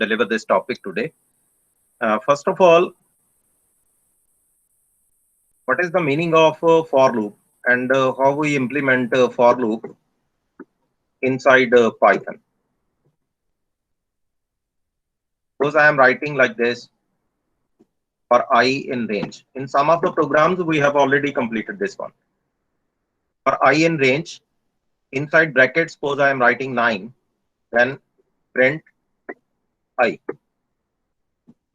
deliver this topic today. First of all, what is the meaning of for loop and how we implement for loop inside Python? Suppose I am writing like this for I in range. In some of the programs, we have already completed this one. For I in range, inside brackets, suppose I am writing 9, then print I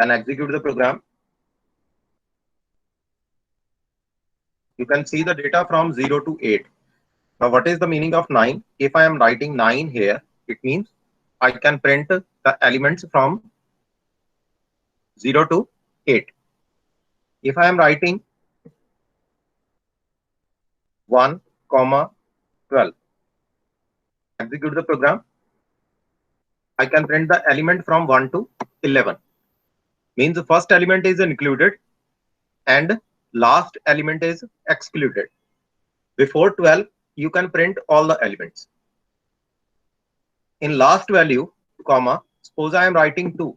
and execute the program. You can see the data from 0 to 8. Now, what is the meaning of 9? If I am writing 9 here, it means I can print the elements from 0 to 8. If I am writing 1, 12, execute the program, I can print the element from 1 to 11. Means the first element is included and last element is excluded. Before 12, you can print all the elements. In last value, comma, suppose I am writing 2.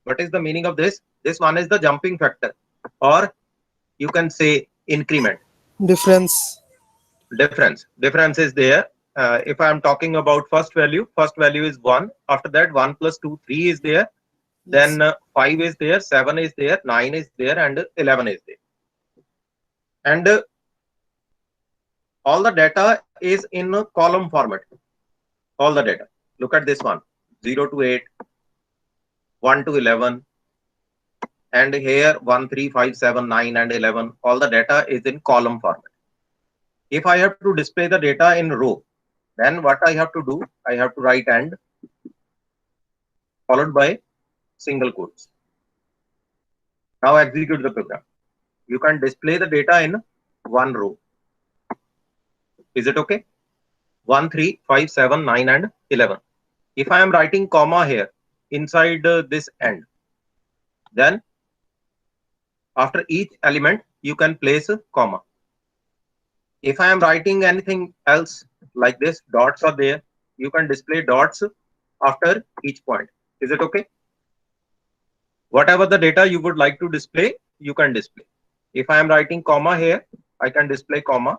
What is the meaning of this? This one is the jumping factor, or you can say increment. Difference. Difference is there. If I am talking about first value is 1. After that, 1 plus 2, 3 is there. Then 5 is there, 7 is there, 9 is there, and 11 is there. And all the data is in a column format. All the data. Look at this one: 0 to 8, 1 to 11, and here 1, 3, 5, 7, 9, and 11. All the data is in column format. If I have to display the data in row, then what I have to do? I have to write and followed by single quotes. Now execute the program. You can display the data in one row. Is it okay? 1, 3, 5, 7, 9, and 11. If I am writing comma here inside this end, then after each element, you can place a comma. If I am writing anything else like this, dots are there, you can display dots after each point. Is it okay? Whatever the data you would like to display, you can display. If I am writing comma here, I can display comma.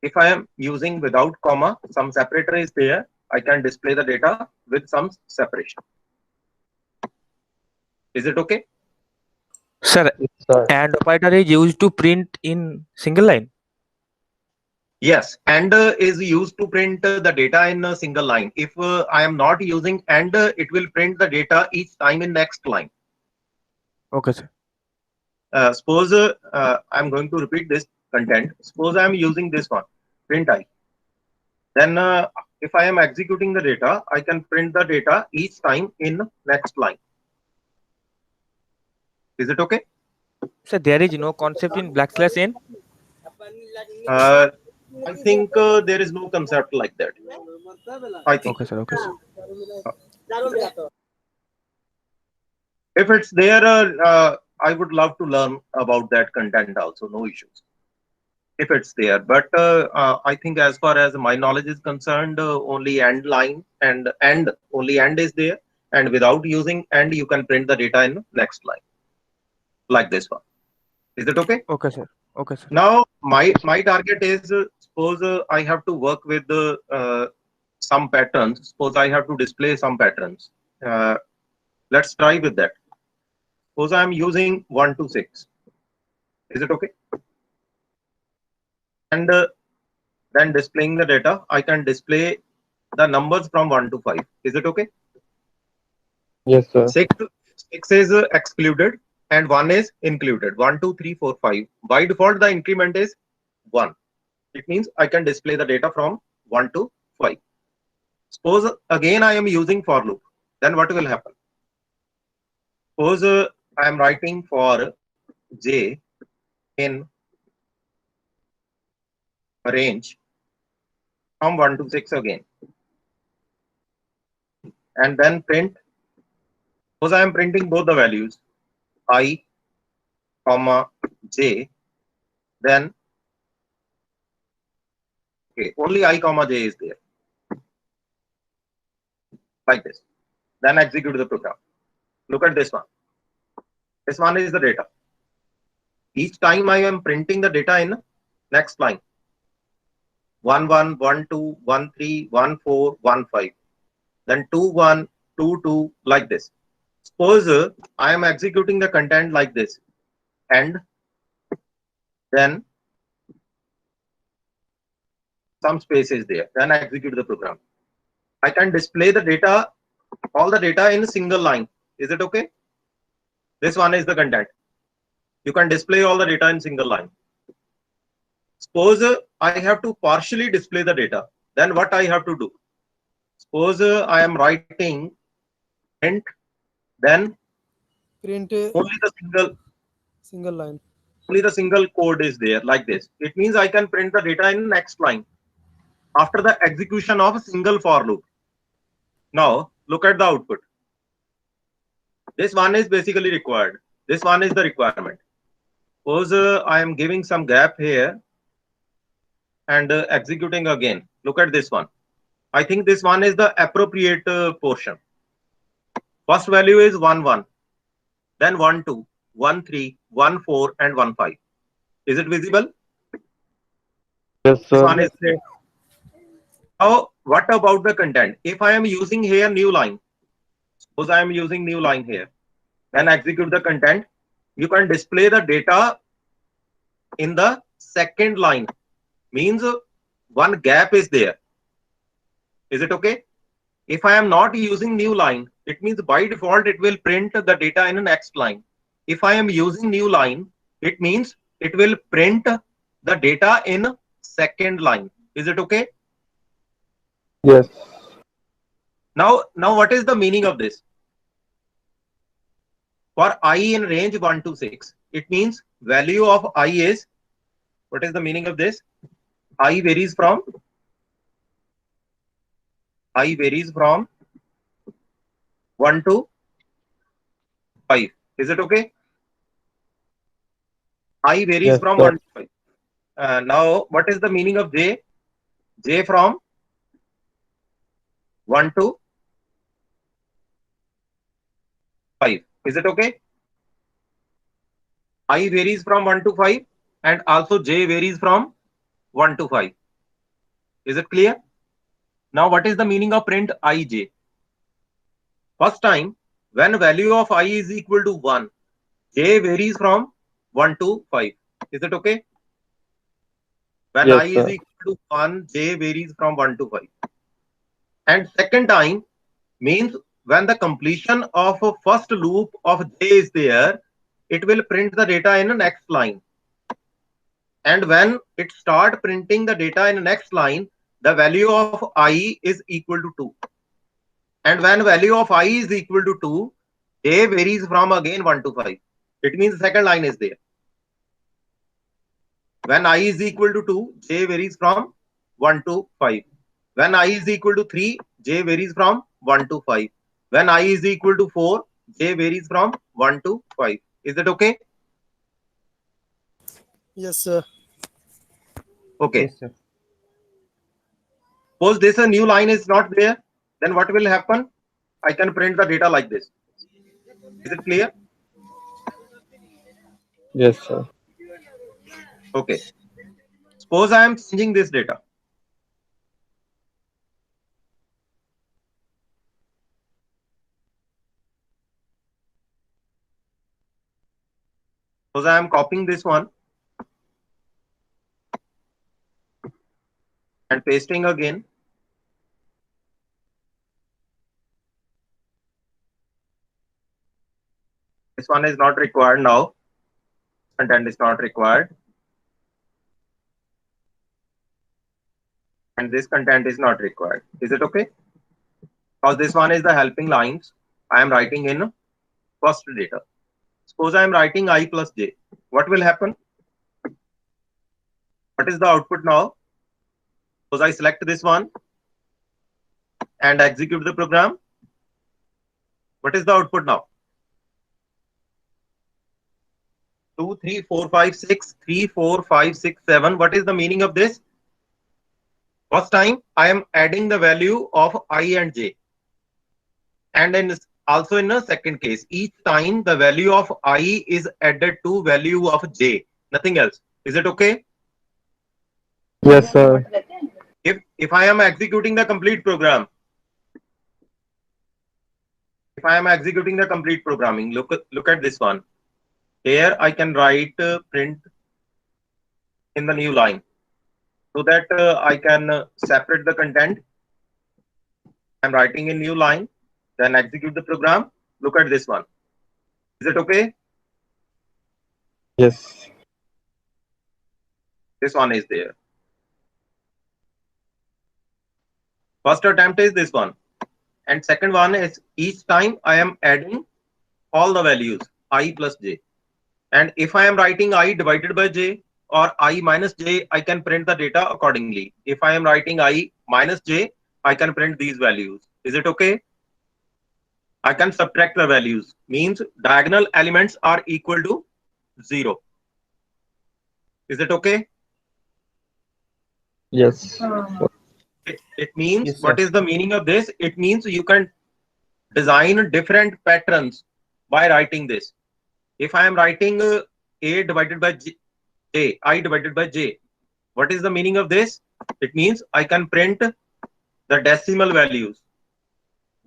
If I am using without comma, some separator is there, I can display the data with some separation. Is it okay? Sir, and operator is used to print in single line. Yes, and is used to print the data in a single line. If I am not using and, it will print the data each time in next line. Okay, sir. Suppose I'm going to repeat this content. Suppose I am using this one, print I. Then if I am executing the data, I can print the data each time in next line. Is it okay? Sir, there is no concept in \n. I think there is no concept like that. I think. Okay, sir. Okay, sir. If it's there, I would love to learn about that content also. No issues. If it's there, but I think as far as my knowledge is concerned, only end line and only end is there, and without using end, you can print the data in next line, like this one. Is it okay? Okay, sir. Okay, sir. Now my target is suppose I have to work with some patterns. Suppose I have to display some patterns. Let's try with that. Suppose I am using 1 to 6. Is it okay? And then displaying the data, I can display the numbers from 1 to 5. Is it okay? Yes, sir. 6 is excluded and 1 is included. 1, 2, 3, 4, 5. By default, the increment is 1. It means I can display the data from 1 to 5. Suppose again I am using for loop. Then what will happen? Suppose I am writing for j in a range from 1 to 6 again, and then print. Suppose I am printing both the values I, comma j, then okay, only I, comma j is there, like this. then execute the program. Look at this one. This one is the data. Each time I am printing the data in next line. 1 1 1 2 1 3 1 4 1 5. Then 2 1 2 2 like this. Suppose I am executing the content like this, and then some space is there. Then execute the program. I can display the data, all the data in a single line. Is it okay? This one is the content. You can display all the data in single line. Suppose I have to partially display the data. Then what I have to do? Suppose I am writing print, then print only the single line. Only the single code is there like this. It means I can print the data in next line after the execution of a single for loop. Now look at the output. This one is basically required. This one is the requirement. Suppose I am giving some gap here and executing again. Look at this one. I think this one is the appropriate portion. First value is 1 1, then 1 2, 1 3, 1 4, and 1 5. Is it visible? Yes, This one sir. is there. Now, what about the content? If I am using here new line, suppose I am using new line here, then execute the content. You can display the data in the second line. Means one gap is there. Is it okay? If I am not using new line, it means by default it will print the data in the next line. If I am using new line, it means it will print the data in second line. Is it okay? Yes. Now what is the meaning of this? For I in range 1 to 6, it means value of I is, what is the meaning of this? I varies from 1 to 5. Is it okay? I varies Yes, from sir. 1 to 5. Now, what is the meaning of J? J from 1 to 5. Is it okay? I varies from 1 to 5 and also J varies from 1 to 5. Is it clear? Now, what is the meaning of print ij? First time, when value of I is equal to 1, J varies from 1 to 5. Is it okay? When Yes, I is sir. equal to 1, J varies from 1 to 5. And second time means when the completion of a first loop of J is there, it will print the data in the next line. And when it start printing the data in the next line, the value of I is equal to 2. And when value of I is equal to 2, J varies from again 1 to 5. It means the second line is there. When I is equal to 2, J varies from 1 to 5. When I is equal to 3, J varies from 1 to 5. When I is equal to 4, J varies from 1 to 5. Is it okay? Yes, sir. Okay. Yes, sir. Suppose this a new line is not there, then what will happen? I can print the data like this. Is it clear? Yes, sir. Okay. Suppose I am changing this data. Suppose I am copying this one and pasting again. This one is not required now. Content is not required. And this content is not required. Is it okay? Because this one is the helping lines I am writing in first data. Suppose I am writing I plus j. What will happen? What is the output now? Suppose I select this one and execute the program. What is the output now? 2, 3, 4, 5, 6, 3, 4, 5, 6, 7. What is the meaning of this? First time I am adding the value of I and j. And then also in the second case, each time the value of I is added to value of j, nothing else. Is it okay? Yes, sir. If I am executing the complete program, if I am executing the complete programming, look at this one. Here I can write print in the new line, so that I can separate the content. I'm writing in new line, then execute the program. Look at this one. Is it okay? Yes. This one is there. First attempt is this one. And second one is each time I am adding all the values I plus j. And if I am writing I divided by j or I minus j, I can print the data accordingly. If I am writing I minus j, I can print these values. Is it okay? I can subtract the values. Means diagonal elements are equal to 0. Is it okay? Yes. It means, Yes, what sir. is the meaning of this? It means you can design different patterns by writing this. If I am writing a divided by j, I divided by j, what is the meaning of this? It means I can print the decimal values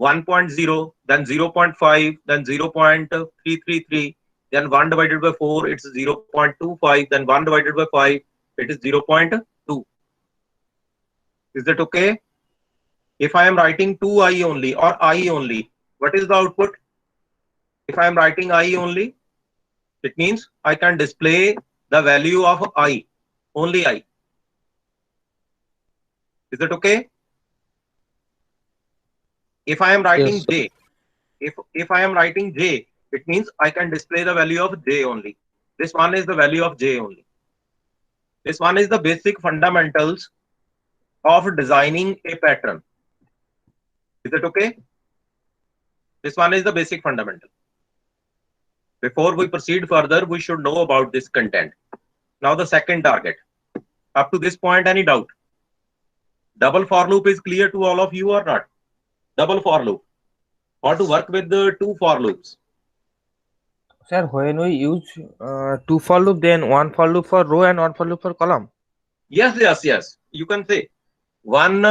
1.0, then 0.5, then 0.333, then 1 divided by 4, it's 0.25, then 1 divided by 5, it is 0.2. Is that okay? If I am writing 2i only or I only, what is the output? If I am writing I only, it means I can display the value of I, only I. Is that okay? If I am writing Yes, j, if I am writing j, it means I can display the value of j only. This one is the value of j only. This one is the basic fundamentals of designing a pattern. Is it okay? This one is the basic fundamental. Before we proceed further, we should know about this content. Now the second target. Up to this point, any doubt? Double for loop is clear to all of you or not? Double for loop. Or to work with the two for loops. Sir, when we use two for loop, then one for loop for row and one for loop for column. Yes. You can say one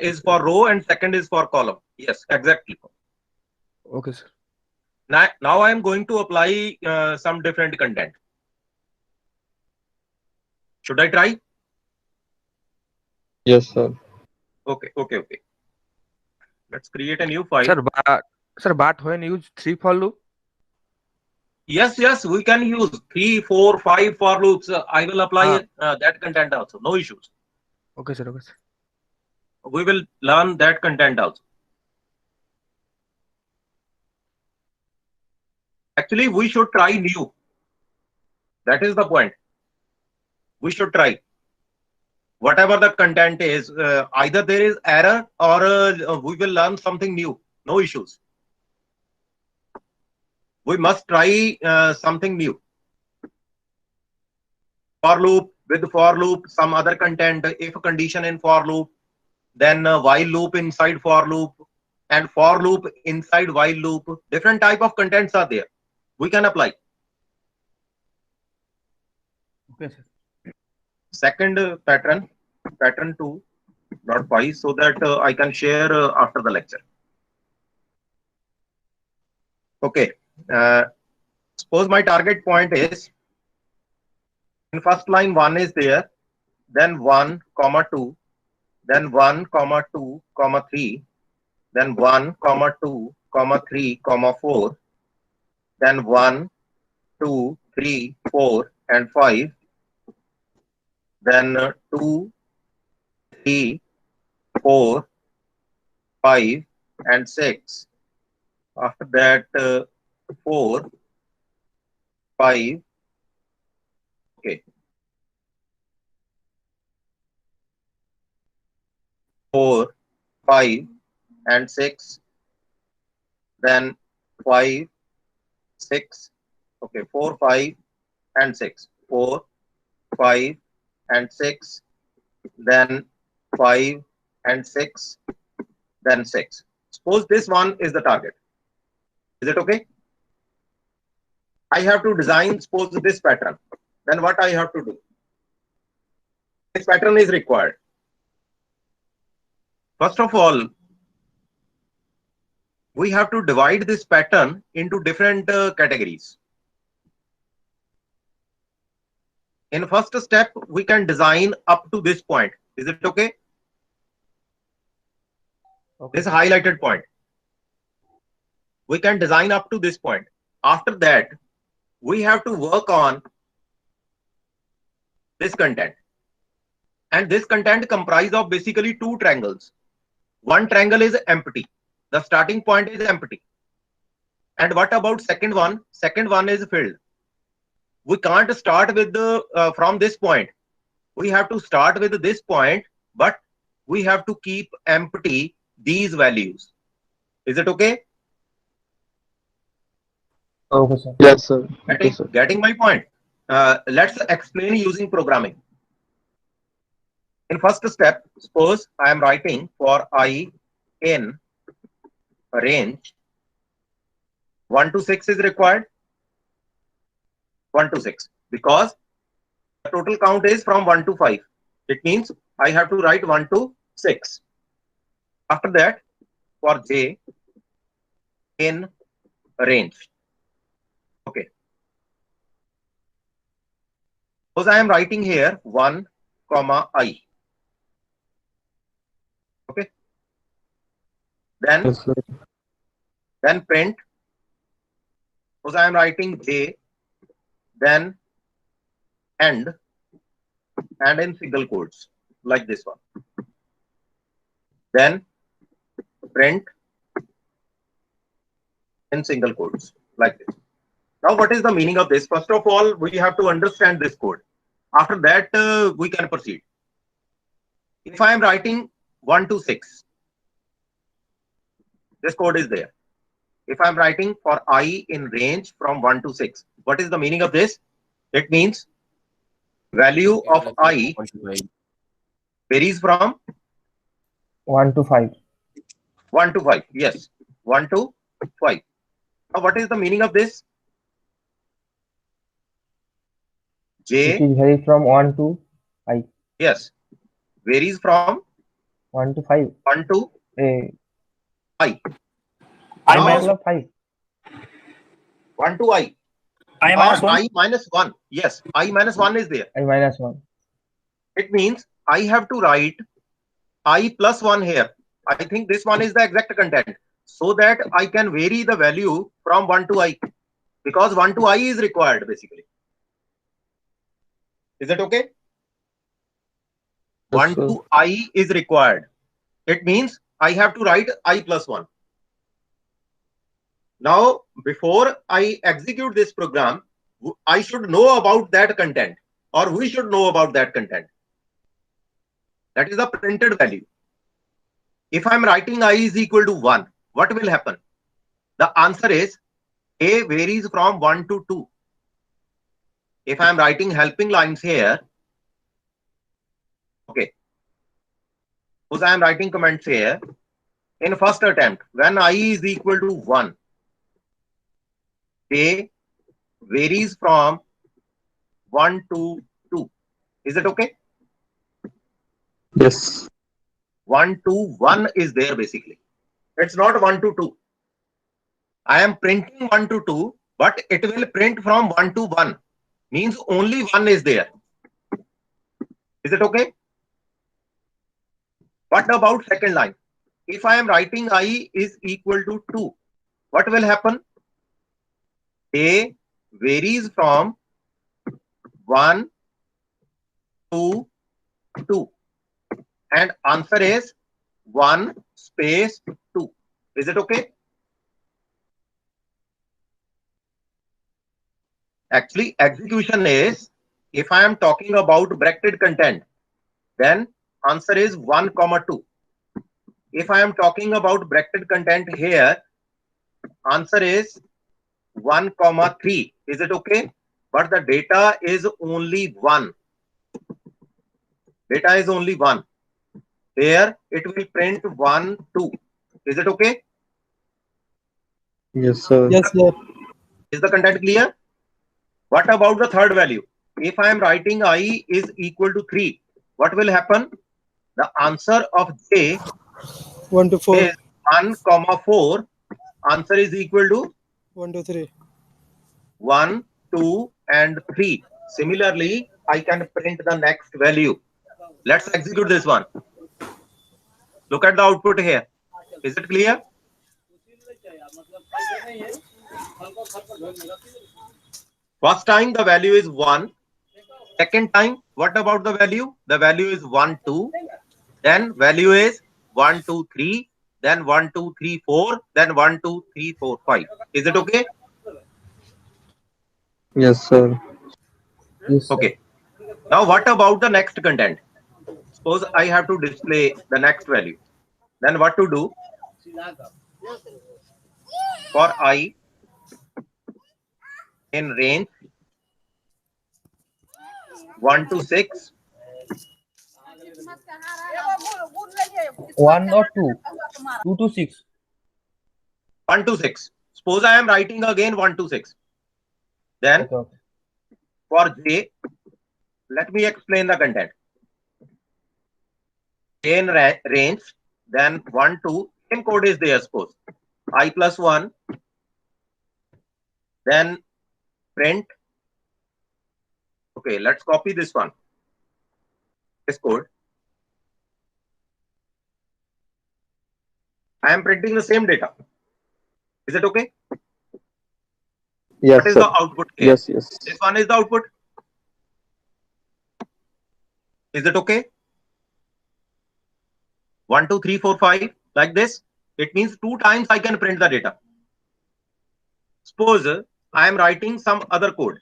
is for row and second is for column. Yes, exactly. Okay, sir. Now I am going to apply some different content. Should I try? yes, sir. Okay. Let's create a new file. But when you use three for loop, Yes, we can use 3, 4, 5 for loops. I will apply that content also. No issues. okay, sir. We will learn that content also. Actually, we should try new. That is the point. We should try. Whatever the content is, either there is error or we will learn something new. No issues. We must try something new. For loop, with for loop, some other content, if condition in for loop, then while loop inside for loop, and for loop inside while loop. Different type of contents are there. We can apply. Okay, sir. Second pattern 2, not 5, so that I can share after the lecture. Okay. Suppose my target point is in first line 1 is there, then 1, 2, then 1, 2, 3, then 1, 2, 3, 4, then 1, 2, 3, 4, and 5, then 2, 3, 4, 5, and 6. After that, 4, 5. Okay. 4, 5, and 6. Then 5, 6. Okay, 4, 5, and 6. 4, 5, and 6. Then 5 and 6. Then 6. Suppose this one is the target. Is it okay? I have to design, suppose this pattern. Then what I have to do? This pattern is required. First of all, we have to divide this pattern into different categories. In first step, we can design up to this point. Is it okay? Okay. This highlighted point. We can design up to this point. After that, we have to work on this content. And this content comprises of basically two triangles. One triangle is empty. The starting point is empty. And what about second one? Second one is filled. We can't start with the from this point. We have to start with this point, but we have to keep empty these values. Is it okay? Okay, sir. Yes, sir. Okay, sir. Getting my point? Let's explain using programming. In first step, suppose I am writing for I in a range 1 to 6 is required. 1 to 6 because the total count is from 1 to 5. It means I have to write 1 to 6. After that, for j in a range. Okay. Suppose I am writing here 1, I. Okay. Then Yes, sir. print. Suppose I am writing j, then end, and in single quotes like this one. Then print in single quotes like this. Now, what is the meaning of this? First of all, we have to understand this code. After that, we can proceed. If I am writing 1 to 6, this code is there. If I am writing for I in range from 1 to 6, what is the meaning of this? It means value of I varies from 1 to 5. 1 to 5. Yes, 1 to 5. Now, what is the meaning of this? It J, is varies from 1 to 5. yes, varies from 1 to 5. 1 to I. I Now, minus 5. 1 to I. I Or minus 1. I minus 1. Yes, I minus 1 is there. I minus 1. It means I have to write I plus 1 here. I think this one is the exact content, so that I can vary the value from 1 to I, because 1 to I is required basically. Is it okay? Yes, 1 sir. to I is required. It means I have to write I plus 1. Now, before I execute this program, I should know about that content, or we should know about that content. That is the printed value. If I'm writing I is equal to 1, what will happen? The answer is A varies from 1 to 2. If I'm writing helping lines here, okay. Suppose I am writing comments here. In first attempt, when I is equal to 1, A varies from 1 to 2. Is it okay? Yes. 1 to 1 is there basically. It's not 1 to 2. I am printing 1 to 2, but it will print from 1 to 1. Means only 1 is there. Is it okay? What about second line? If I am writing I is equal to 2, what will happen? A varies from 1 to 2. And answer is 1 space 2. Is it okay? Actually, execution is, if I am talking about bracketed content, then answer is 1, 2. If I am talking about bracketed content here, answer is 1, 3. Is it okay? But the data is only 1. Data is only 1. Here it will print 1, 2. Is it okay? Yes, sir. Yes, sir. Is the content clear? What about the third value? If I am writing I is equal to 3, what will happen? The answer of J 1 to 4. is 1, 4. Answer is equal to 1 to 3. 1, 2, and 3. Similarly, I can print the next value. Let's execute this one. Look at the output here. Is it clear? First time the value is 1. Second time, what about the value? The value is 1, 2. Then value is 1, 2, 3. Then 1, 2, 3, 4. Then 1, 2, 3, 4, 5. Is it okay? Yes, sir. Yes, sir. Okay. Now what about the next content? Suppose I have to display the next value. Then what to do? For I in range 1 to 6. 1 or 2? 2 to 6. 1 to 6. Suppose I am writing again 1 to 6. Then Okay, okay. for J, let me explain the content. J in range, then 1, 2, same code is there, suppose. I plus 1, then print. Okay, let's copy this one. This code. I am printing the same data. Is it okay? Yes, What is sir. the output here? Yes, yes. This one is the output. Is it okay? 1, 2, 3, 4, 5, like this. It means 2 times I can print the data. Suppose I am writing some other code.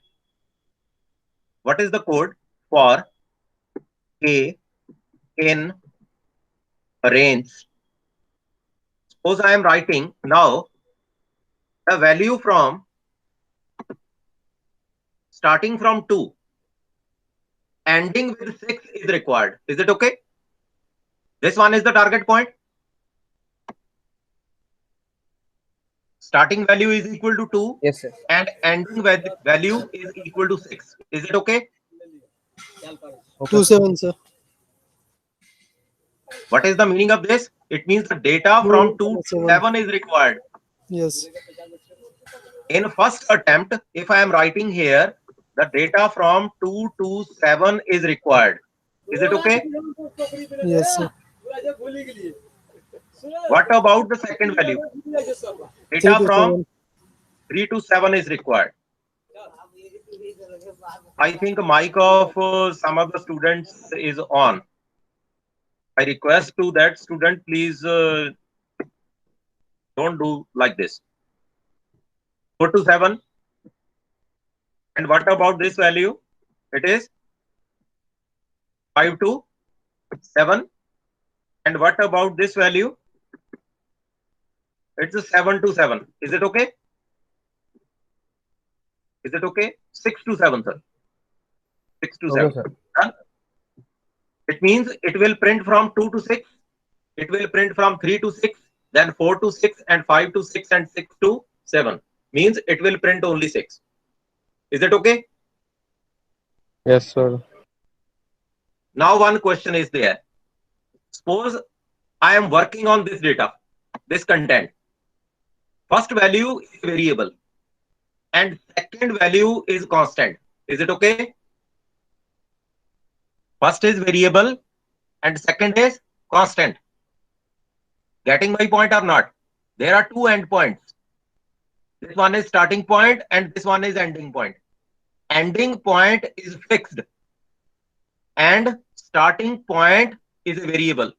What is the code for K in range? Suppose I am writing now the value from starting from 2, ending with 6 is required. Is it okay? This one is the target point. Starting value is equal to 2 Yes, sir. and ending value is equal to 6. Is it okay? Okay. 2, 7, sir. What is the meaning of this? It means the data from 2 to 7 is required. Yes. In first attempt, if I am writing here, the data from 2 to 7 is required. Is it okay? Yes, sir. What about the second value? 3 Data to from 7. 3 to 7 is required. I think mic of some of the students is on. I request to that student, please don't do like this. 4 to 7. And what about this value? It is 5 to 7. And what about this value? It's a 7 to 7. Is it okay? Is it okay? 6 to 7, sir. 6 to 7. Okay, sir. Done? It means it will print from 2 to 6. It will print from 3 to 6, then 4 to 6, and 5 to 6, and 6 to 7. Means it will print only 6. Is it okay? Yes, sir. Now one question is there. Suppose I am working on this data, this content. First value is variable and second value is constant. Is it okay? First is variable and second is constant. Getting my point or not? There are 2 endpoints. This one is starting point and this one is ending point. Ending point is fixed and starting point is a variable.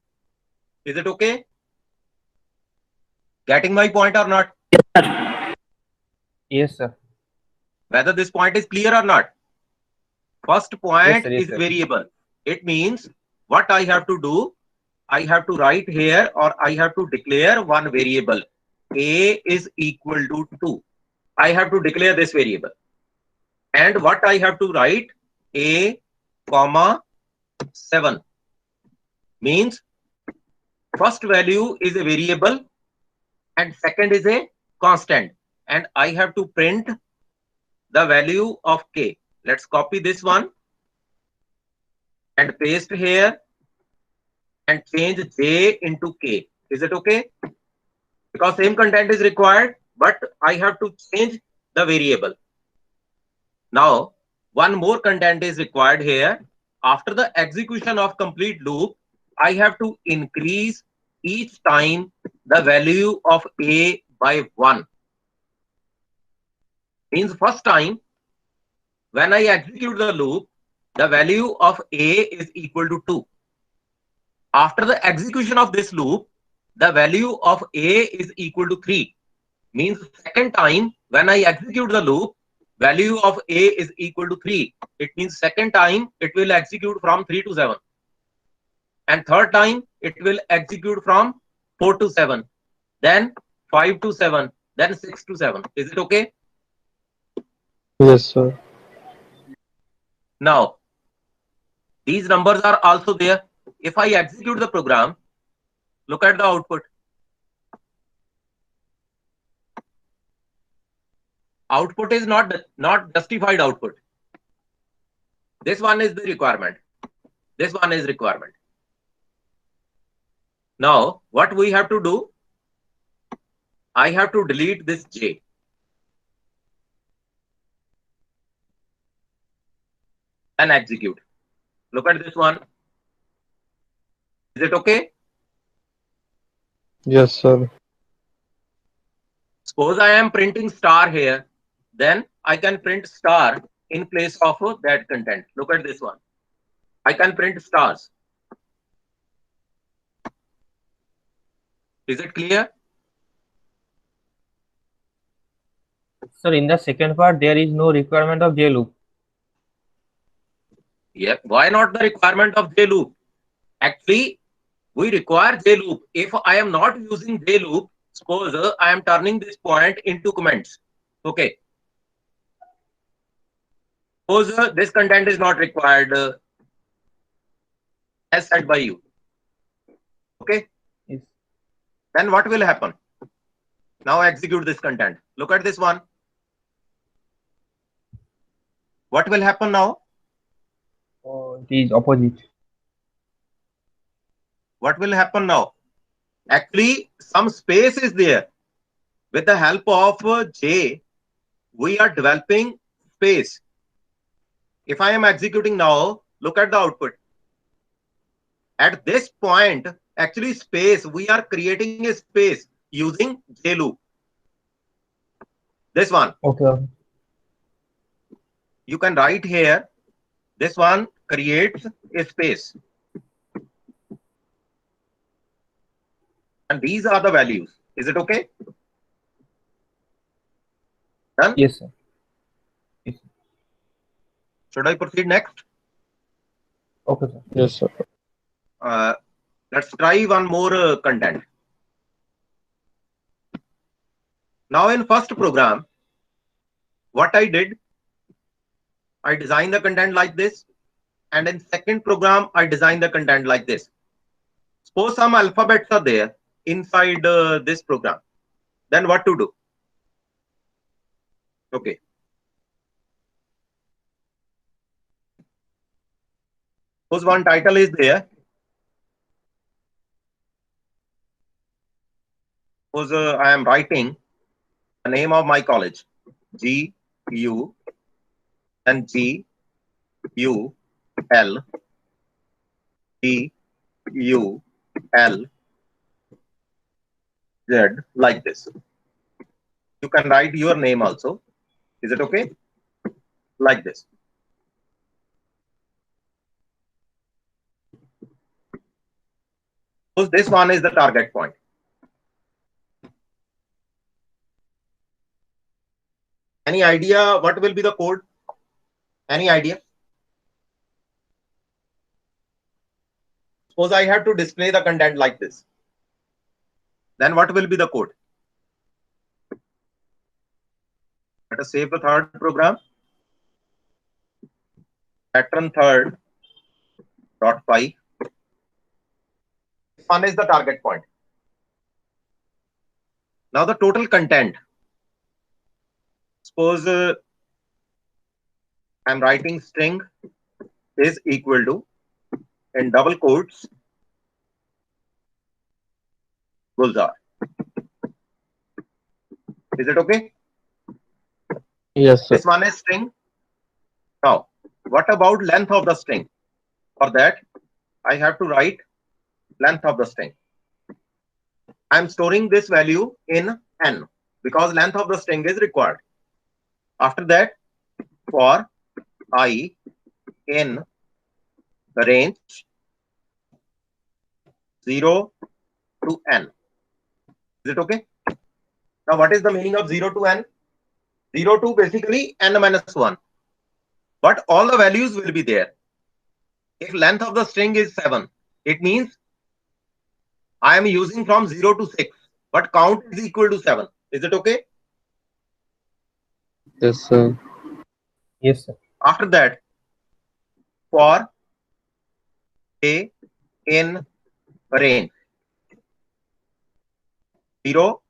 Is it okay? Getting my point or not? Yes, sir. Whether this point is clear or not? First point Yes, sir. Yes, is sir. variable. It means what I have to do, I have to write here or I have to declare one variable. A is equal to 2. I have to declare this variable. And what I have to write? A, comma, 7. Means first value is a variable and second is a constant. and I have to print the value of k. Let's copy this one and paste here and change j into k. Is it okay? Because same content is required, but I have to change the variable. Now, one more content is required here. After the execution of complete loop, I have to increase each time the value of a by 1. Means first time, when I execute the loop, the value of a is equal to 2. After the execution of this loop, the value of a is equal to 3. Means second time, when I execute the loop, value of a is equal to 3. It means second time it will execute from 3 to 7. And third time it will execute from 4 to 7. Then 5 to 7. Then 6 to 7. Is it okay? Yes, sir. Now, these numbers are also there. If I execute the program, look at the output. Output is not justified output. This one is the requirement. This one is requirement. Now, what we have to do? I have to delete this j. And execute. Look at this one. Is it okay? Yes, sir. Suppose I am printing star here, then I can print star in place of that content. Look at this one. I can print stars. Is it clear? Sir, in the second part, there is no requirement of J loop. Yeah. Why not the requirement of J loop? Actually, we require J loop. If I am not using J loop, suppose I am turning this point into comments. Okay. Suppose this content is not required as said by you. Okay. Yes. Then what will happen? Now execute this content. Look at this one. What will happen now? Oh, it is opposite. What will happen now? Actually, some space is there. With the help of J, we are developing space. If I am executing now, look at the output. At this point, actually space, we are creating a space using J loop. This one. Okay. You can write here, this one creates a space. And these are the values. Is it okay? Done? Yes, sir. Should I proceed next? Okay, sir. Yes, sir. Let's try one more content. Now in first program, what I did, I designed the content like this. And in second program, I designed the content like this. Suppose some alphabets are there inside this program. Then what to do? Okay. Suppose one title is there. Suppose I am writing the name of my college. GU and GUL GUL Z like this. You can write your name also. Is it okay? Like this. Suppose this one is the target point. Any idea what will be the code? Any idea? Suppose I have to display the content like this. Then what will be the code? Let us save the third program. Pattern third dot py. This one is the target point. Now the total content. Suppose I'm writing string is equal to, in double quotes, Gulzar. Is it okay? Yes, sir. This one is string. Now, what about length of the string? For that, I have to write length of the string. I'm storing this value in n because length of the string is required. After that, for I in the range 0 to n. Is it okay? Now, what is the meaning of 0 to n? 0 to basically n minus 1. But all the values will be there. If length of the string is 7, it means I am using from 0 to 6, but count is equal to 7. Is it okay? Yes, sir. Yes, sir. After that, for a in range 0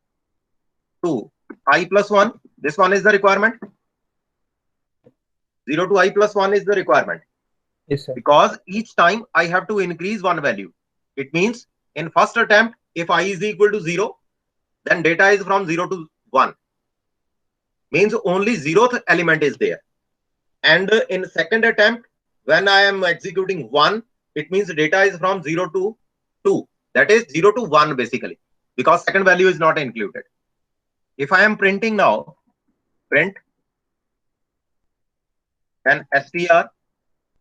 to I plus 1, this one is the requirement. 0 to I plus 1 is the requirement. Yes, sir. Because each time I have to increase one value. It means in first attempt, if I is equal to 0, then data is from 0 to 1. Means only 0th element is there. And in second attempt, when I am executing 1, it means data is from 0 to 2. That is 0 to 1 basically, because second value is not included. If I am printing now, print, then str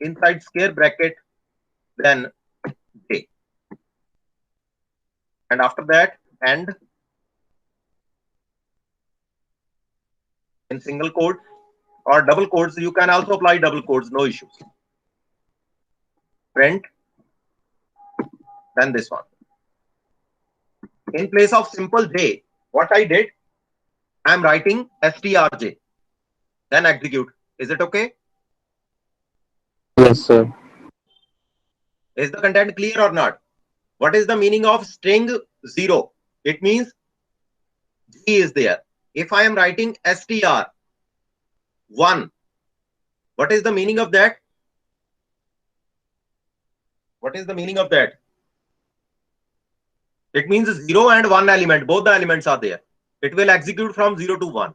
inside square bracket, then j. And after that, and in single quote or double quotes, you can also apply double quotes, no issues. Print, then this one. In place of simple j, what I did, I'm writing strj, then execute. Is it okay? Yes, sir. Is the content clear or not? What is the meaning of string 0? It means G is there. If I am writing str 1, what is the meaning of that? What is the meaning of that? It means 0 and 1 element, both the elements are there. It will execute from 0 to 1.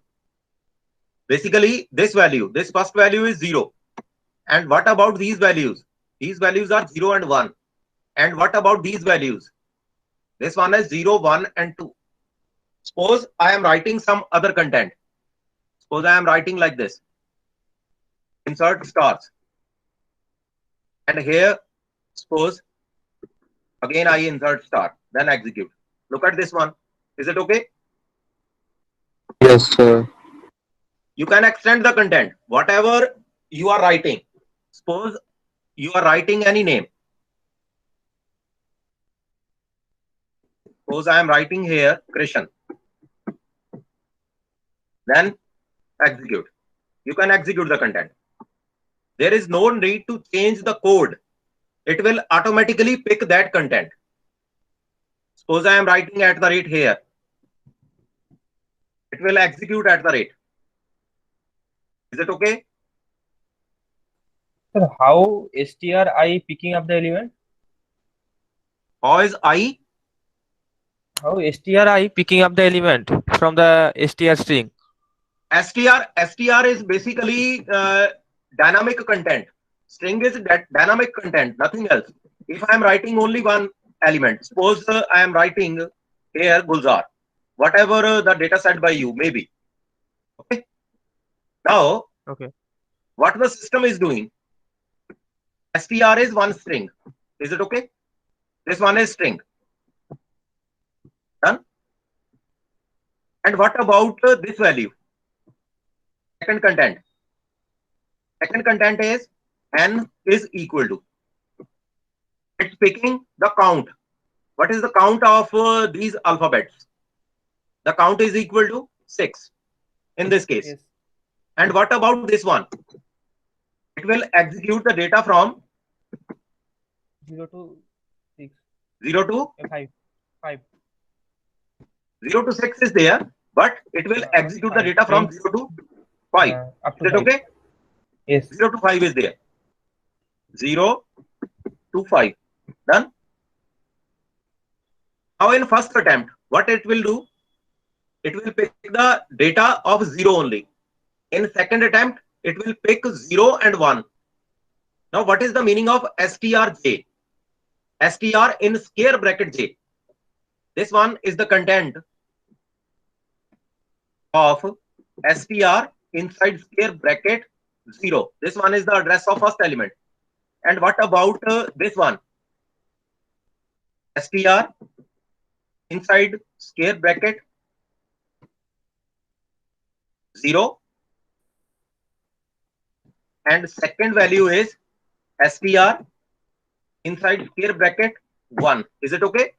Basically, this value, this first value is 0. And what about these values? These values are 0 and 1. And what about these values? This one is 0, 1, and 2. Suppose I am writing some other content. Suppose I am writing like this. Insert stars. And here, suppose, again I insert star. Then execute. Look at this one. Is it okay? Yes, sir. You can extend the content. Whatever you are writing. Suppose you are writing any name. Suppose I am writing here Krishan. Then execute. You can execute the content. There is no need to change the code. It will automatically pick that content. Suppose I am writing at the rate here. It will execute at the rate. Is it okay? Sir, how stri picking up the element? How is I? How stri picking up the element from the str string? str is basically dynamic content. String is dynamic content, nothing else. If I am writing only one element, suppose I am writing here Gulzar, whatever the data set by you, maybe. Okay. Now, Okay. what the system is doing? str is one string. Is it okay? This one is string. Done. And what about this value? Second content. Second content is n is equal to. It's picking the count. What is the count of these alphabets? The count is equal to 6 in this case. Yes. And what about this one? It will execute the data from 0 to 6. 0 to 5. 0 to 6 is there, but it will execute the data from 0 to 5. Up Is to it 5. okay? Yes. 0 to 5 is there. 0 to 5. Done. Now in first attempt, what it will do? It will pick the data of 0 only. In second attempt, it will pick 0 and 1. Now what is the meaning of strj? Str in square bracket j. This one is the content of str inside square bracket 0. This one is the address of first element. And what about this one? Str inside square bracket 0. And second value is str inside square bracket 1. Is it okay?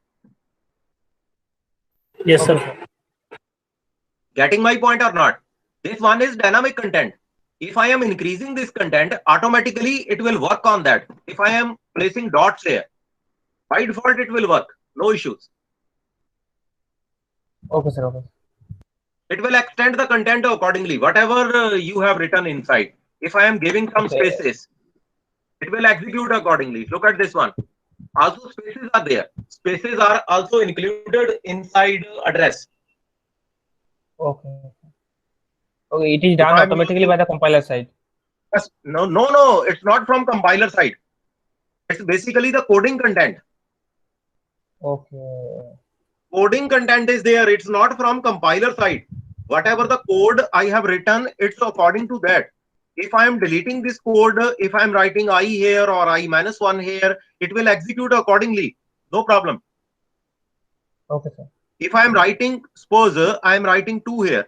Yes, Okay, sir. sir. Getting my point or not? This one is dynamic content. If I am increasing this content, automatically it will work on that. If I am placing dots here, by default it will work. No issues. Okay, sir. Okay. It will extend the content accordingly, whatever you have written inside. If I am giving some Okay. spaces, it will execute accordingly. Look at this one. Also spaces are there. Spaces are also included inside address. Okay. Okay. It is If done I'm automatically using, by the compiler side. no, it's not from compiler side. It's basically the coding content. Okay. Coding content is there. It's not from compiler side. Whatever the code I have written, it's according to that. If I am deleting this code, if I am writing I here or I -1 here, it will execute accordingly. No problem. Okay, sir. If I am writing, suppose I am writing 2 here.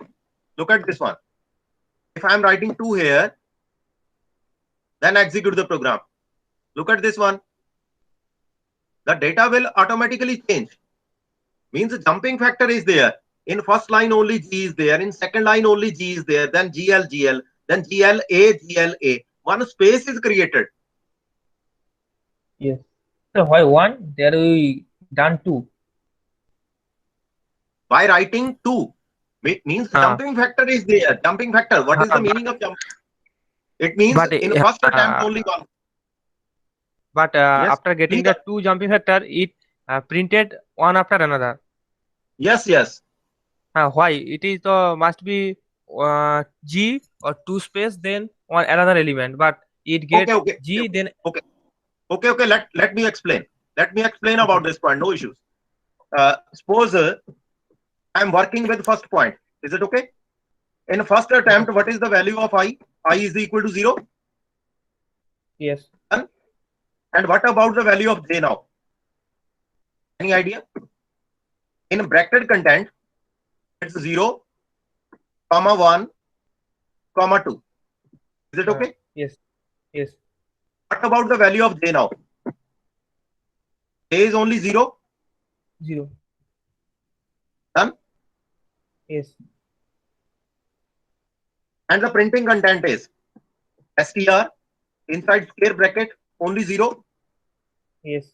Look at this one. If I am writing 2 here, then execute the program. Look at this one. The data will automatically change. Means the jumping factor is there. In first line only G is there. In second line only G is there. Then GL, then GLA. One space is created. Yes. So why 1? There we done 2. By writing 2, means jumping factor is there. Jumping factor. What is the meaning of jump? It means But in first attempt only 1. But Yes, after getting please. the 2 jumping factor, it printed one after another. Yes. Why? It is must be G or 2 space then one another element, but it get Okay. G then. Okay. Let me explain. Let me explain about this point. No issues. Suppose I am working with first point. Is it okay? In first attempt, what is the value of I? I is equal to 0. Yes. And what about the value of j now? Any idea? In bracketed content, it's 0, 1, 2. Is it okay? Yes. What about the value of j now? J is only 0. 0. Done. Yes. And the printing content is str inside square bracket only 0. Yes.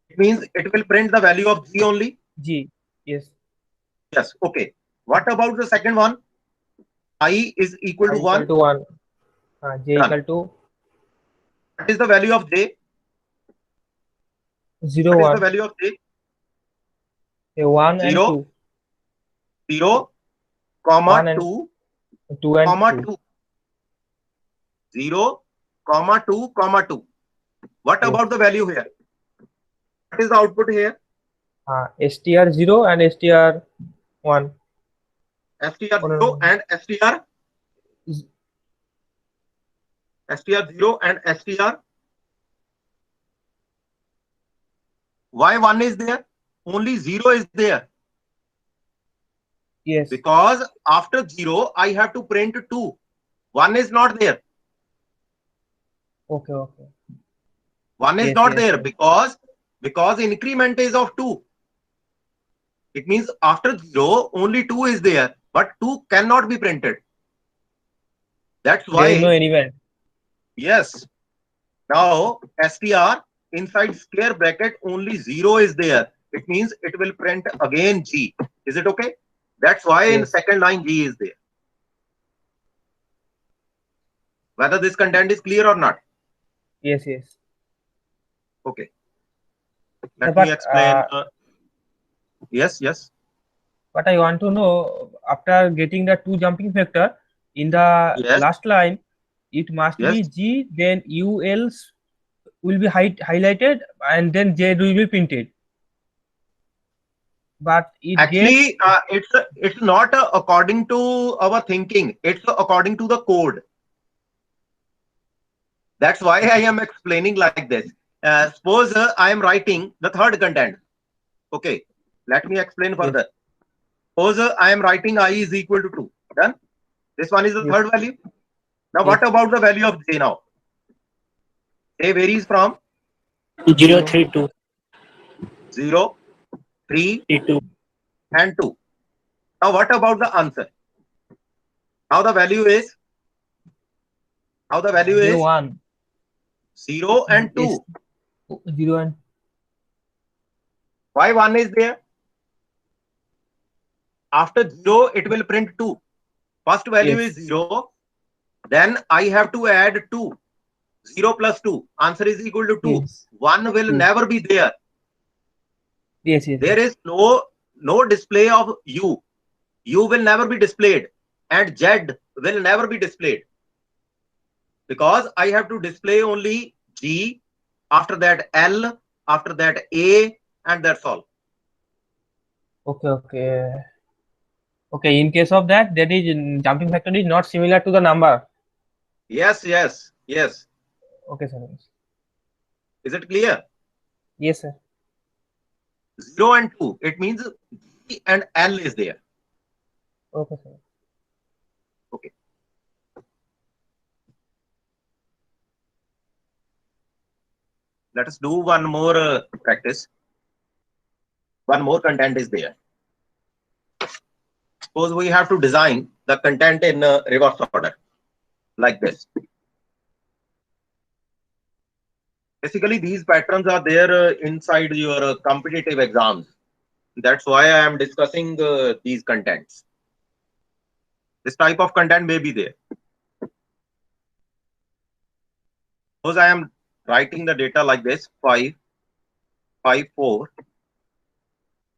It means it will print the value of g only. G. Yes. Yes. Okay. What about the second one? I is equal to 1. Equal to 1. J Done. equal to What is the value of j? 0, What is 1. the value of j? 1 and 0, 2. 0, 1 and 2, 2 and comma 2. 2. 0, 2. What Yes. about the value here? What is the output here? STR 0 and STR 1. STR Oh, no, 0 no. and STR. Z- STR 0 and STR. Why 1 is there? Only 0 is there. Yes. Because after 0, I have to print 2. 1 is not there. Okay. 1 is Yes, not yes, there yes. because increment is of 2. It means after 0, only 2 is there, but 2 cannot be printed. That's There is no why, element. yes. Now, str inside square bracket only 0 is there. It means it will print again G. Is it okay? That's why in Yes. second line G is there. Whether this content is clear or not. Yes, yes. Okay. So, Let but me explain. Yes, yes. but I want to know, after getting the two jumping factor in the Yes, last line, it must be yes. G, then U else will be highlighted, and then Z will be printed. But it gets Actually, it's not according to our thinking. It's according to the code. That's why I am explaining like this. Suppose I am writing the third content. Okay, let me explain yes, further. Suppose I am writing I is equal to 2. Done. This one is the yes, third value. Now, yes. what about the value of J now? J varies from 0, 0, 3, 2. 0, 3, 2. and 2. Now, what about the answer? Now the value is 0, 1. 0 and Yes, 2. 0 and Why 1 is there? After 0, it will print 2. First value is yes, 0. Then I have to add 2. 0 plus 2. Answer is equal to 2. yes, 1 will yes, never be there. yes, yes, There yes. is no display of U. U will never be displayed. And Z will never be displayed. Because I have to display only G, after that L, after that A, and that's all. Okay, okay. Okay, in case of that, that is jumping factor is not similar to the number. Yes, yes, yes. Okay, sir. Is it clear? Yes, sir. 0 and 2. It means G and L is there. Okay, sir. Okay. Let us do one more practice. One more content is there. Suppose we have to design the content in reverse order, like this. Basically, these patterns are there inside your competitive exams. That's why I am discussing these contents. This type of content may be there. Suppose I am writing the data like this: 5, 5, 4,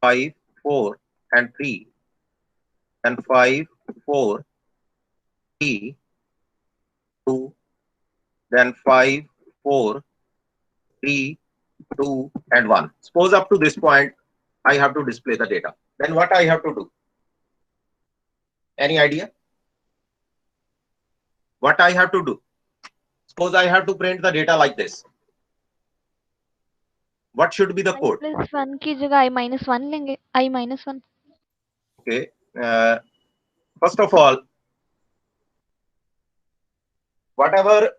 5, 4, and 3, and 5, 4, 3, 2, then 5, 4, 3, 2, and 1. Suppose up to this point, I have to display the data. Then what I have to do? Any idea? What I have to do? Suppose I have to print the data like this. What should be the code? i+1 की जगह i-1 लेंगे i-1. Okay. First of all, whatever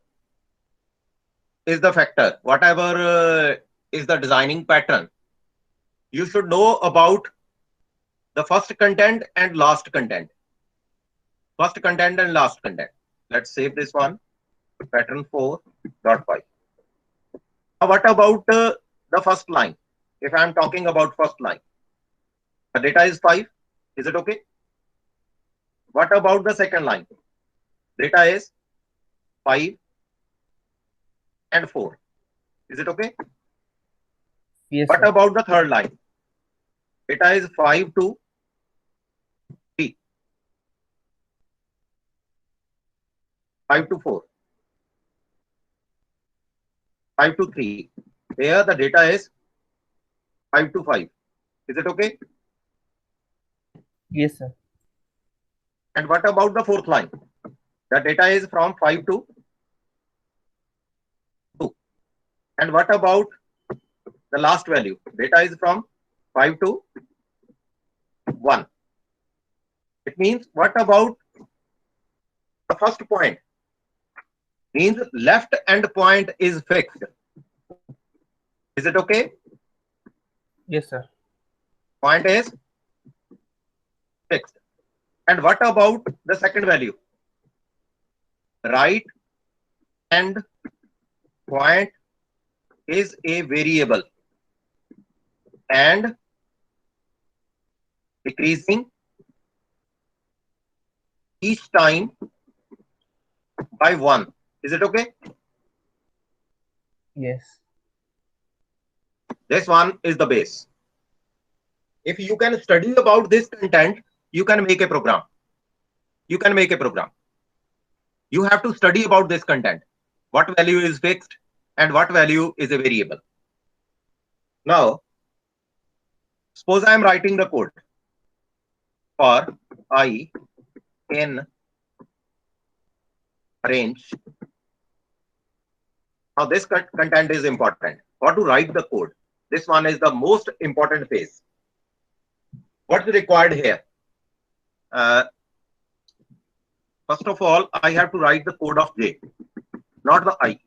is the factor, whatever is the designing pattern, you should know about the first content and last content. First content and last content. Let's save this one. Pattern 4.5. Now, what about the first line? If I am talking about first line, the data is 5. Is it okay? What about the second line? Data is 5 and 4. Is it okay? Yes, What sir. about the third line? Data is 5 to 3. 5 to 4. 5 to 3. Here the data is 5 to 5. Is it okay? Yes, sir. And what about the fourth line? The data is from 5 to 2. And what about the last value? Data is from 5 to 1. It means what about the first point? Means left end point is fixed. Is it okay? Yes, sir. Point is fixed. And what about the second value? Right end point is a variable and decreasing each time by 1. Is it okay? Yes. This one is the base. If you can study about this content, you can make a program. You can make a program. You have to study about this content. What value is fixed and what value is a variable. Now, suppose I am writing the code for I in range. Now, this content is important. How to write the code? This one is the most important phase. What's required here? First of all, I have to write the code of J, not the I.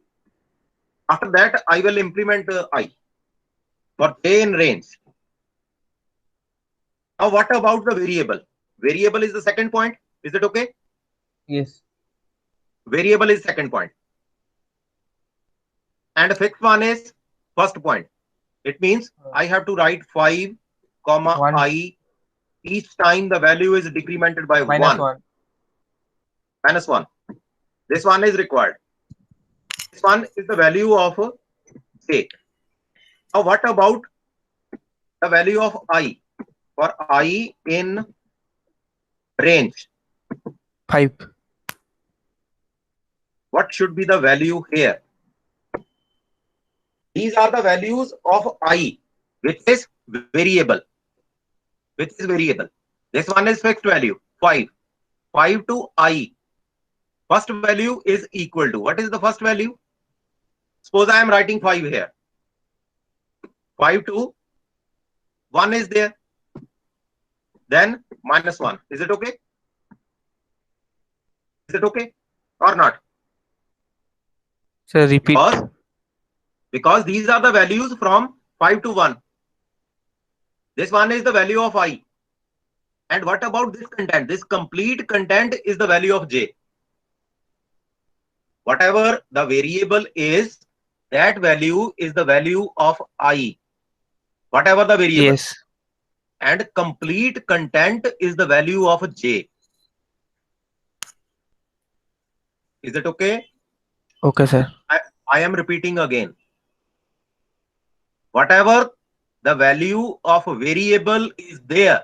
After that, I will implement I for J in range. Now, what about the variable? Variable is the second point. Is it okay? Yes. Variable is second point. And fixed one is first point. It means I have to write 5, comma One. I. Each time the value is decremented by Minus 1. one. Minus 1. This one is required. This one is the value of J. Now, what about the value of I? For I in range, 5. what should be the value here? These are the values of I, which is variable. Which is variable. This one is fixed value, 5. 5 to I. First value is equal to. What is the first value? Suppose I am writing 5 here. 5 to 1 is there. Then minus 1. Is it okay? Is it okay or not? So repeat. Because these are the values from 5 to 1. This one is the value of I. And what about this content? This complete content is the value of J. Whatever the variable is, that value is the value of I. Whatever the variable. Yes. And complete content is the value of J. Is it okay? Okay, sir. I am repeating again. Whatever the value of variable is there,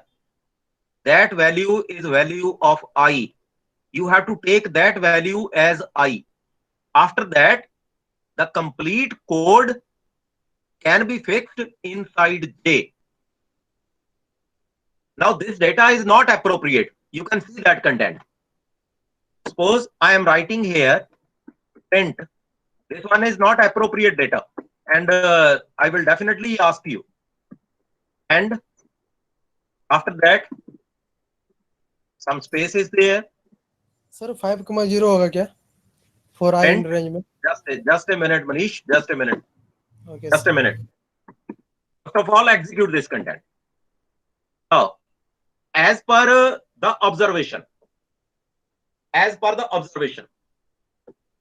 that value is value of I. You have to take that value as I. After that, the complete code can be fixed inside J. Now, this data is not appropriate. You can see that content. Suppose I am writing here print. This one is not appropriate data. And I will definitely ask you. And after that, some space is there. Sir 5,0 होगा क्या for I in Print. range में? Just a minute, Manish. Just a minute. Okay, Just sir. a minute. First of all, execute this content. Now, as per the observation,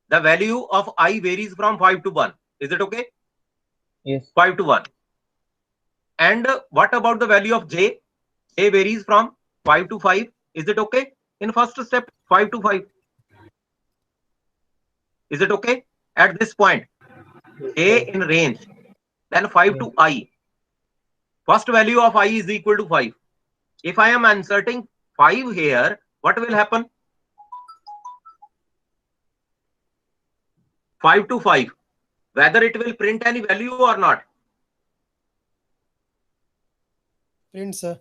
the value of I varies from 5 to 1. Is it okay? Yes. 5 to 1. And what about the value of J? J varies from 5 to 5. Is it okay? In first step, 5 to 5. Is it okay? At this point, J in range, then 5 to I. First value of I is equal to 5. If I am inserting 5 here, what will happen? 5 to 5. Whether it will print any value or not. Print, sir.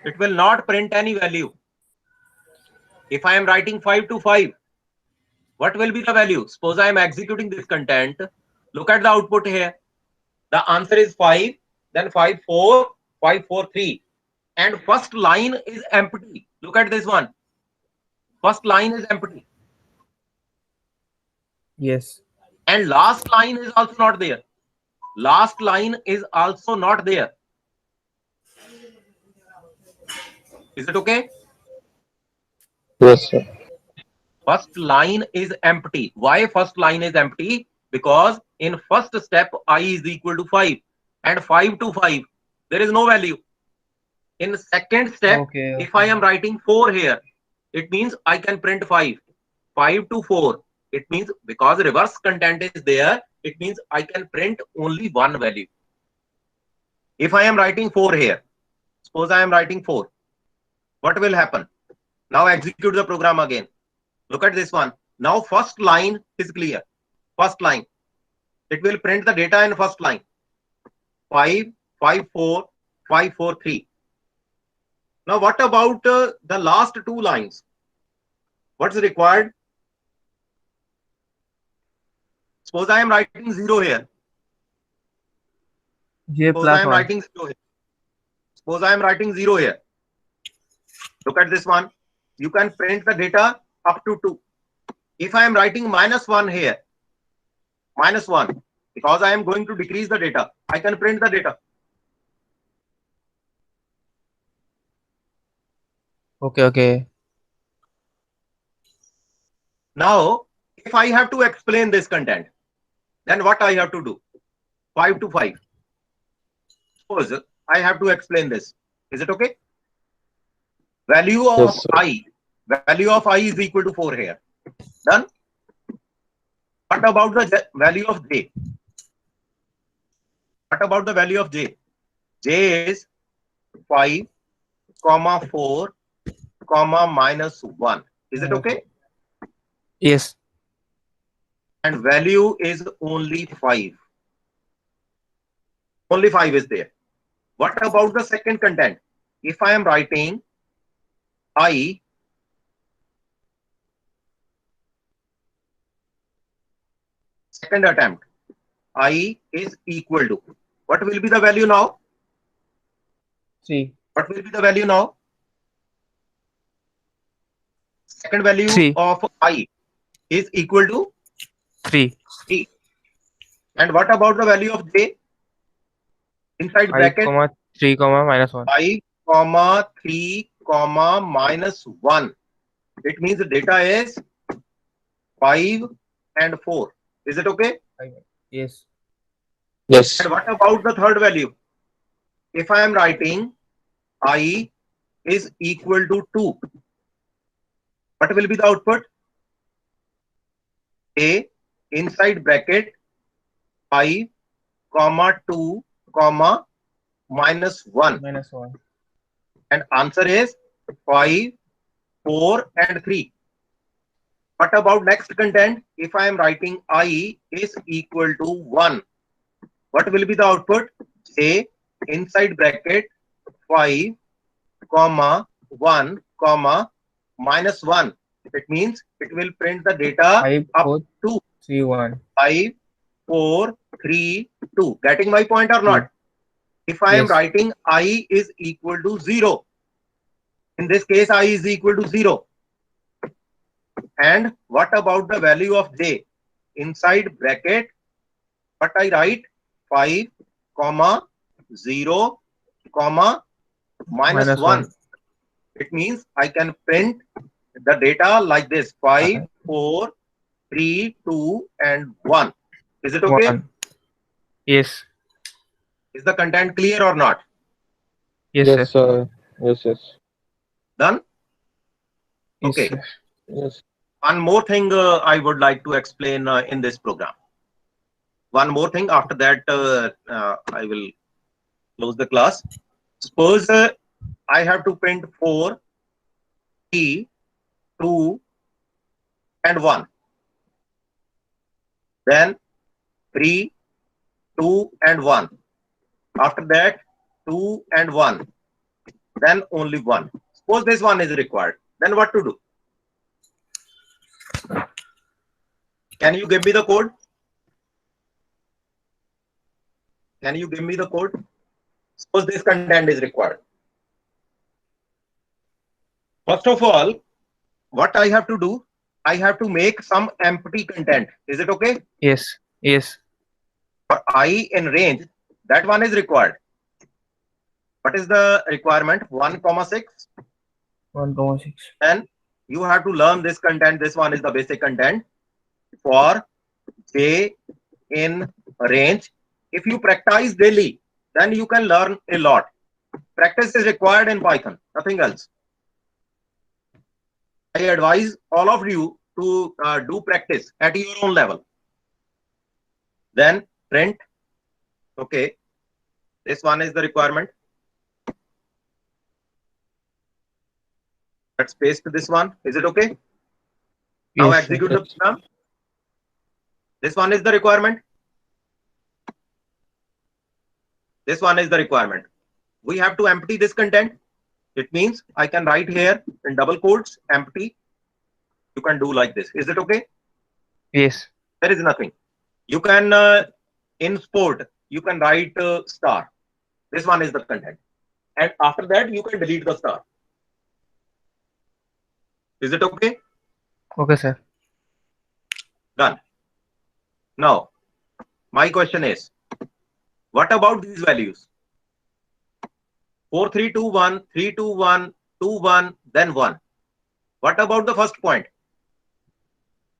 It will not print any value. If I am writing 5 to 5, what will be the value? Suppose I am executing this content. Look at the output here. The answer is 5, then 5, 4, 5, 4, 3. And first line is empty. Look at this one. First line is empty. Yes. And last line is also not there. Last line is also not there. Is it okay? Yes, sir. First line is empty. Why first line is empty? Because in first step, I is equal to 5. And 5 to 5, there is no value. In second step, Okay. if I am writing 4 here, it means I can print 5. 5 to 4. It means because reverse content is there, it means I can print only one value. If I am writing 4 here, suppose I am writing 4, what will happen? Now execute the program again. Look at this one. Now first line is clear. First line. It will print the data in first line. 5, 5, 4, 5, 4, 3. Now what about the last two lines? What's required? Suppose I am writing 0 here. J Suppose plus I am 1. writing 0 here. Suppose I am writing 0 here. Look at this one. You can print the data up to 2. If I am writing -1 here, -1, because I am going to decrease the data, I can print the data. Okay. Now, if I have to explain this content, then what I have to do? 5 to 5. Suppose I have to explain this. Is it okay? Value of Yes, sir. I. Value of I is equal to 4 here. Done? What about the value of J? What about the value of J? J is 5, 4, -1. Is it okay? Yes. And value is only 5. Only 5 is there. What about the second content? If I am writing I, second attempt, I is equal to, what will be the value now? 3. What will be the value now? Second value 3. of I is equal to 3. 3. And what about the value of J? Inside 5, bracket, 3, -1. 5, 3, -1. It means the data is 5 and 4. Is it okay? Yes. Yes. And what about the third value? If I am writing I is equal to 2, what will be the output? A inside bracket 5, 2, -1. -1. And answer is 5, 4 and 3. What about next content? If I am writing I is equal to 1, what will be the output? A inside bracket 5, 1, -1. It means it will print the data 5, up 4, to 3, 1. 5, 4, 3, 2. Getting my point or not? If I am Yes. writing I is equal to 0, in this case I is equal to 0. And what about the value of J? Inside bracket, what I write? 5, 0, -1. It means I can print the data like this: 5, 4, 3, 2, and 1. Is it okay? 1. Yes. Is the content clear or not? Yes, Yes, sir. sir. Yes. Done? Yes, Okay. sir. Yes. One more thing I would like to explain in this program. One more thing. After that, I will close the class. Suppose I have to print 4, 3, 2, and 1. Then 3, 2, and 1. After that, 2 and 1. Then only 1. Suppose this one is required. Then what to do? Can you give me the code? Can you give me the code? Suppose this content is required. First of all, what I have to do? I have to make some empty content. Is it okay? Yes. For I in range, that one is required. What is the requirement? 1,6. 1,6. Then you have to learn this content. This one is the basic content for J in range. If you practice daily, then you can learn a lot. Practice is required in Python, nothing else. I advise all of you to do practice at your own level. Then print. Okay, this one is the requirement. Let's paste this one. Is it okay? Now Yes, execute the program. This one is the requirement. This one is the requirement. We have to empty this content. It means I can write here in double quotes, empty. You can do like this. Is it okay? yes, There is nothing. You can import. You can write star. This one is the content. And after that, you can delete the star. Is it okay? okay, sir. Done. Now, my question is, what about these values? 4, 3, 2, 1, 3, 2, 1, 2, 1, then 1. What about the first point?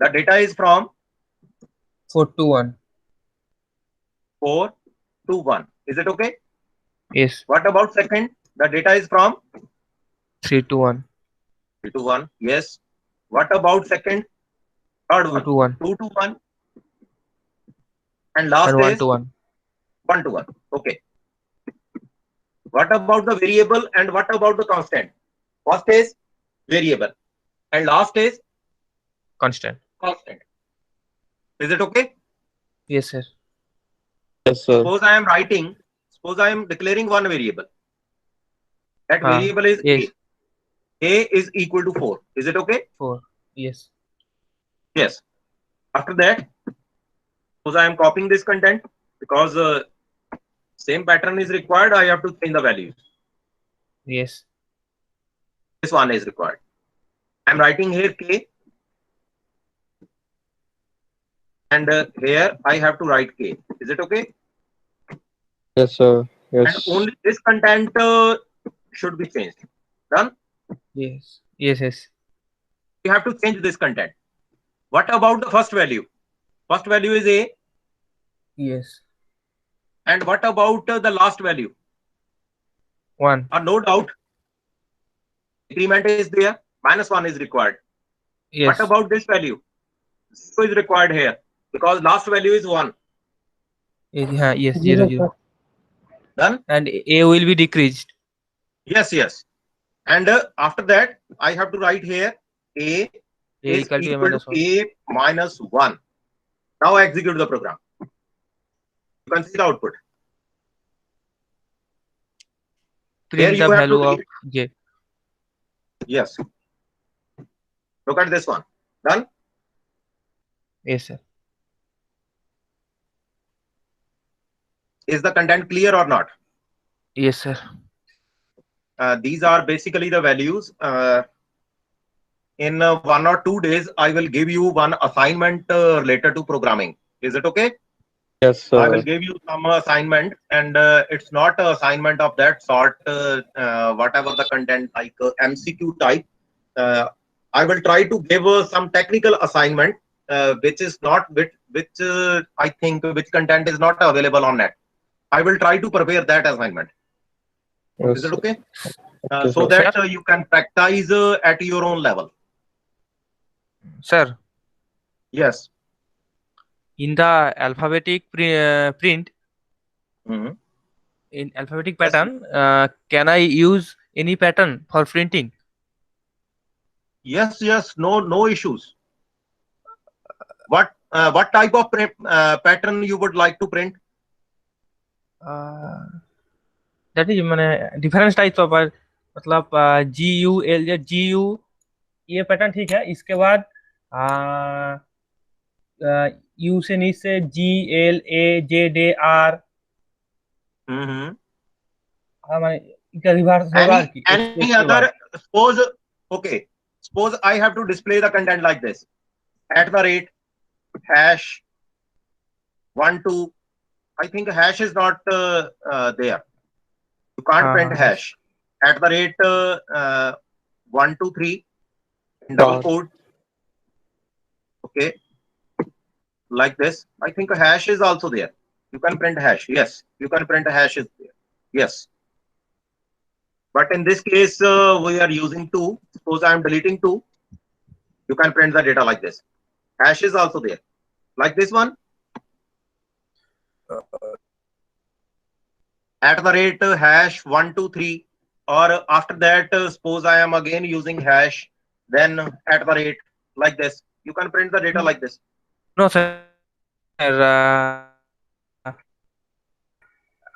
The data is from 4 to 1. 4 to 1. Is it okay? Yes, What about second? The data is from 3 to 1. 3 to 1. Yes. What about second? Third 2 one. to 1. 2 to 1. And last And 1 is to 1. 1 to 1. Okay. What about the variable and what about the constant? First is variable and last is Constant. constant. Is it okay? Yes, sir. Yes, sir. Suppose I am declaring one variable. That Ah, variable is yes. A. A is equal to 4. Is it okay? 4. Yes. Yes. After that, suppose I am copying this content because same pattern is required. I have to change the values. Yes. This one is required. I am writing here K. And here I have to write K. Is it okay? Yes, sir. And Yes. only this content should be changed. Done? Yes. Yes, yes. We have to change this content. What about the first value? First value is A. Yes. And what about the last value? 1. No doubt. Increment is there. -1 is required. Yes. What about this value? 0 is required here because last value is 1. Yes, 0, Zero, 0. sir. Done? And A will be decreased. Yes, yes. And after that, I have to write here A A is equal to A equal minus to 1. A minus 1. Now execute the program. You can see the output. Here Print you the have to value of delete. J. Yes. Look at this one. Done? Yes, sir. Is the content clear or not? Yes, sir. These are basically the values. In 1 or 2 days, I will give you one assignment related to programming. Is it okay? Yes, I will sir. give you some assignment, and it's not an assignment of that sort, whatever the content, like MCQ type. I will try to give some technical assignment, which is not, which I think which content is not available on net. I will try to prepare that assignment. Yes, Is it sir. okay? Okay, So sir. that you can practice at your own level. Sir, Yes. in the alphabetic print, Mhm. in alphabetic Yes. pattern, can I use any pattern for printing? Yes, yes, no issues. What type of pattern you would like to print? That is मैंने different types of मतलब GUL GU ये pattern ठीक है. इसके बाद U से नीचे GLAJDR इनका रिवर्स होगा कि Any other, suppose I have to display the content like this, @ hash 1 2. I think hash is not there. You can't print hash. @ 1 2 3 in double quote. Okay, like this. I think a hash is also there. You can print hash. Yes, you can print a hash is there. Yes. But in this case, we are using 2. Suppose I am deleting 2. You can print the data like this. Hash is also there, like this one. @ hash 123, or after that, suppose I am again using hash, then @ like this. You can print the data like this. No, sir.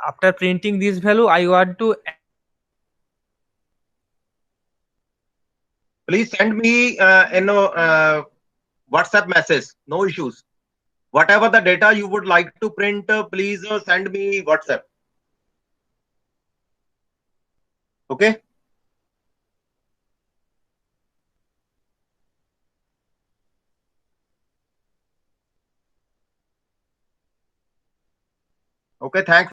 After printing this value, I want to. Please send me WhatsApp message. No issues. Whatever the data you would like to print, please send me WhatsApp. Okay. Okay. Thanks.